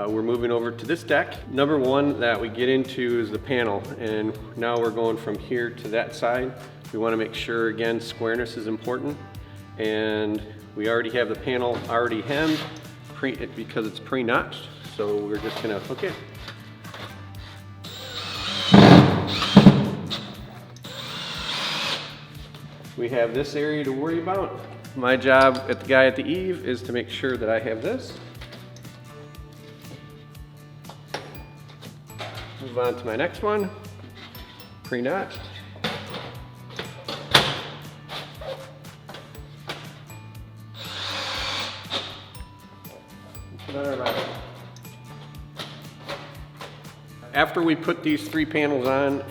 we're moving over to this deck. Number one that we get into is the panel, and now we're going from here to that side. We want to make sure, again, squareness is important, and we already have the panel already hemmed because it's pre-notched, so we're just going to hook it. We have this area to worry about. My job at the guy at the eave is to make sure that I have this. Move on to my next one, pre-notched. After we put these 3 panels on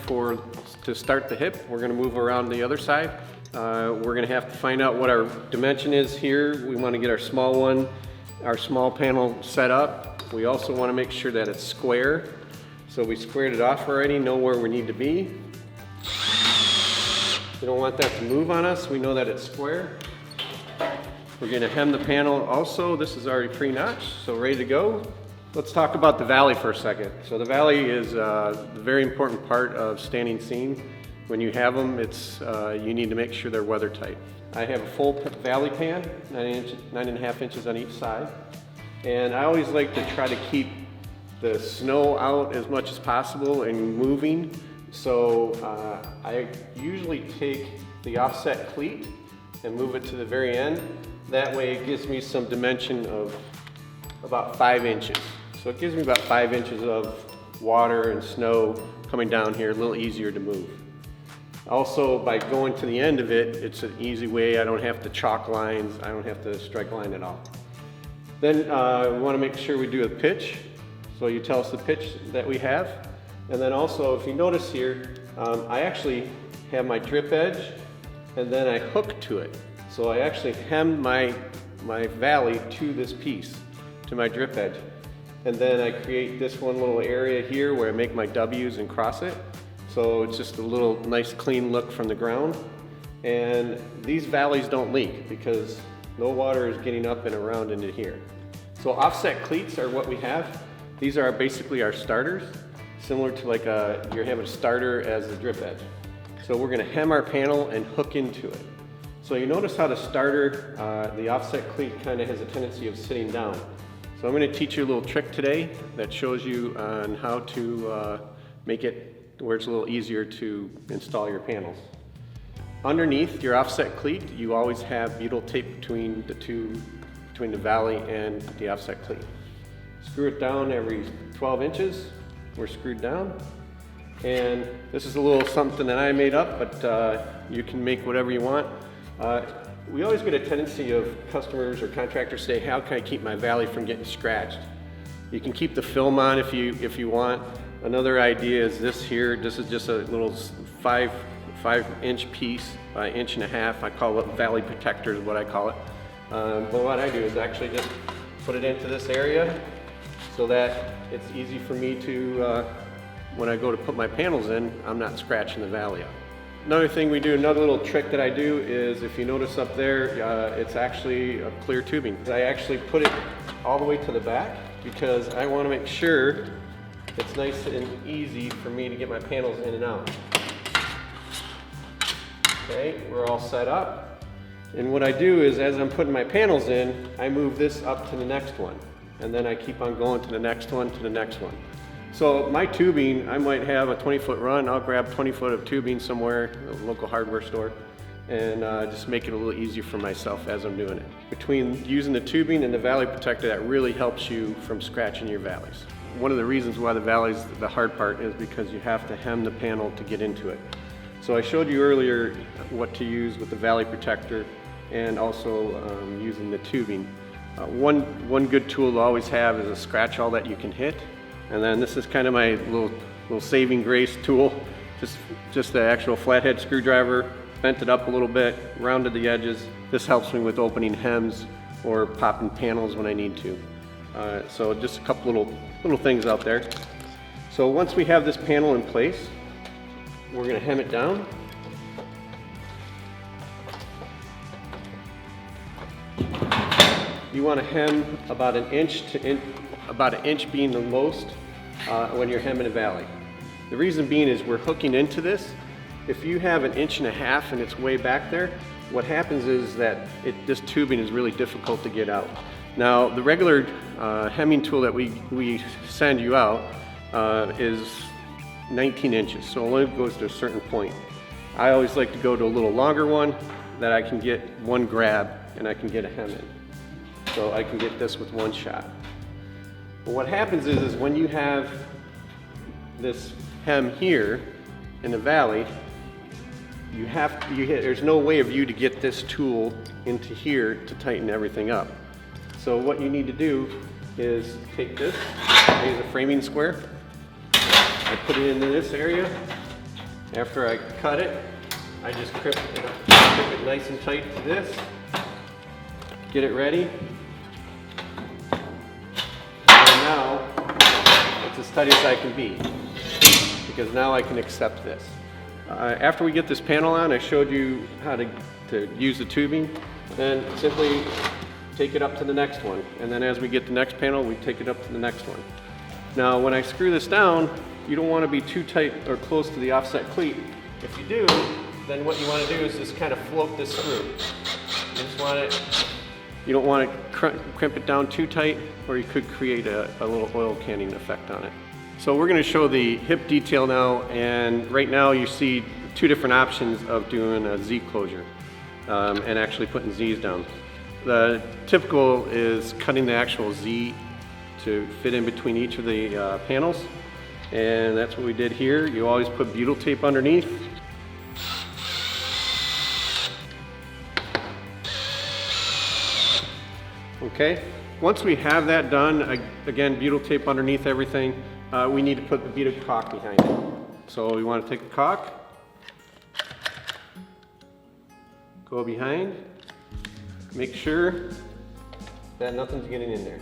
to start the hip, we're going to move around the other side. We're going to have to find out what our dimension is here. We want to get our small panel set up. We also want to make sure that it's square. So we squared it off already, know where we need to be. We don't want that to move on us. We know that it's square. We're going to hem the panel also. This is already pre-notched, so ready to go. Let's talk about the valley for a second. So the valley is a very important part of standing seam. When you have them, you need to make sure they're weather tight. I have a full valley pan, 9.5 inches on each side. And I always like to try to keep the snow out as much as possible and moving. So I usually take the offset cleat and move it to the very end. That way it gives me some dimension of about 5 inches. So it gives me about 5 inches of water and snow coming down here, a little easier to move. Also, by going to the end of it, it's an easy way. I don't have to chalk lines. I don't have to strike line at all. Then we want to make sure we do a pitch. So you tell us the pitch that we have. And then also, if you notice here, I actually have my drip edge and then I hook to it. So I actually hem my valley to this piece, to my drip edge. And then I create this one little area here where I make my W's and cross it. So it's just a little nice clean look from the ground. And these valleys don't leak because no water is getting up and around into here. So offset cleats are what we have. These are basically our starters, similar to like you're having a starter as a drip edge. So we're gonna hem our panel and hook into it. So you notice how the starter, the offset cleat kind of has a tendency of sitting down. So I'm gonna teach you a little trick today that shows you on how to make it where it's a little easier to install your panels. Underneath your offset cleat, you always have butyl tape between the valley and the offset cleat. Screw it down every 12 inches. We're screwed down. And this is a little something that I made up, but you can make whatever you want. We always get a tendency of customers or contractors say, how can I keep my valley from getting scratched? You can keep the film on if you want. Another idea is this here. This is just a little 5-inch piece by 1.5 inches. I call it valley protector is what I call it. But what I do is actually just put it into this area so that it's easy for me to, when I go to put my panels in, I'm not scratching the valley up. Another thing we do, another little trick that I do is if you notice up there, it's actually a clear tubing. I actually put it all the way to the back because I want to make sure it's nice and easy for me to get my panels in and out. Okay, we're all set up. And what I do is as I'm putting my panels in, I move this up to the next one. And then I keep on going to the next one, to the next one. So my tubing, I might have a 20-foot run. I'll grab 20 foot of tubing somewhere, a local hardware store, and just make it a little easier for myself as I'm doing it. Between using the tubing and the valley protector, that really helps you from scratching your valleys. One of the reasons why the valley's the hard part is because you have to hem the panel to get into it. So I showed you earlier what to use with the valley protector and also using the tubing. One good tool to always have is a scratch all that you can hit. And then this is kind of my little saving grace tool. Just the actual flathead screwdriver, bent it up a little bit, rounded the edges. This helps me with opening hems or popping panels when I need to. So just a couple little things out there. So once we have this panel in place, we're going to hem it down. You want to hem about 1 inch to about 1 inch being the most when you're hemming a valley. The reason being is we're hooking into this. If you have 1.5 inches and it's way back there, what happens is that this tubing is really difficult to get out. Now, the regular hemming tool that we send you out is 19 inches, so it only goes to a certain point. I always like to go to a little longer one that I can get one grab and I can get a hem in. So I can get this with one shot. But what happens is when you have this hem here in the valley, there's no way of you to get this tool into here to tighten everything up. So what you need to do is take this, I use a framing square, I put it into this area. After I cut it, I just grip it nice and tight to this, get it ready, and now it's as tight as I can be, because now I can accept this. After we get this panel on, I showed you how to use the tubing. Then simply take it up to the next one. And then as we get the next panel, we take it up to the next one. Now, when I screw this down, you don't want to be too tight or close to the offset cleat. If you do, then what you want to do is just kind of float this screw. You don't want to crimp it down too tight, or you could create a little oil canning effect on it. So we're going to show the hip detail now, and right now you see 2 different options of doing a Z closure and actually putting Z's down. The typical is cutting the actual Z to fit in between each of the panels, and that's what we did here. You always put butyl tape underneath. Okay, once we have that done, again, butyl tape underneath everything, we need to put the beaded caulk behind it. So we want to take the caulk, go behind, make sure that nothing's getting in there.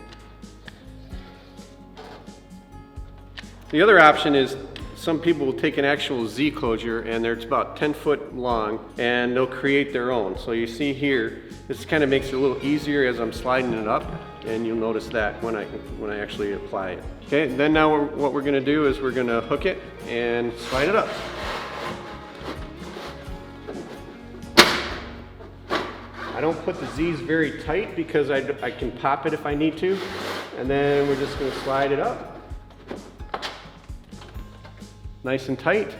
The other option is some people will take an actual Z closure, and it's about 10 foot long, and they'll create their own. So you see here, this kind of makes it a little easier as I'm sliding it up, and you'll notice that when I actually apply it. Okay, then now what we're going to do is we're going to hook it and slide it up. I don't put the Z's very tight because I can pop it if I need to, and then we're just going to slide it up. Nice and tight,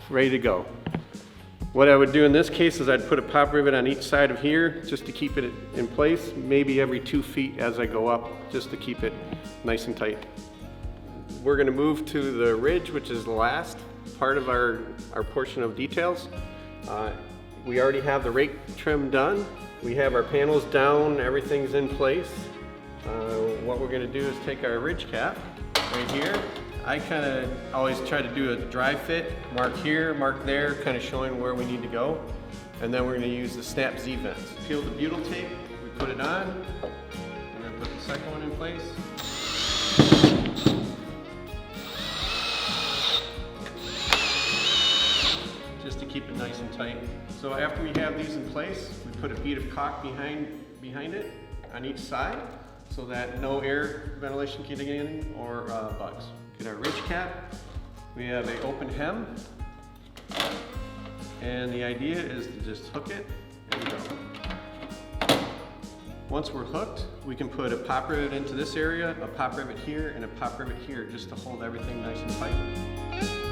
ready to go. What I would do in this case is I'd put a pop rivet on each side of here just to keep it in place, maybe every 2 feet as I go up, just to keep it nice and tight. We're going to move to the ridge, which is the last part of our portion of details. We already have the rake trim done. We have our panels down, everything's in place. What we're going to do is take our ridge cap right here. I kind of always try to do a dry fit, mark here, mark there, kind of showing where we need to go. And then we're going to use the snap Z vents. Peel the butyl tape, we put it on. We're going to put the second one in place. Just to keep it nice and tight. So after we have these in place, we put a bead of caulk behind it on each side, so that no air ventilation can get in or bugs. Get our ridge cap. We have an open hem, and the idea is to just hook it and go. Once we're hooked, we can put a pop rivet into this area, a pop rivet here, and a pop rivet here, just to hold everything nice and tight.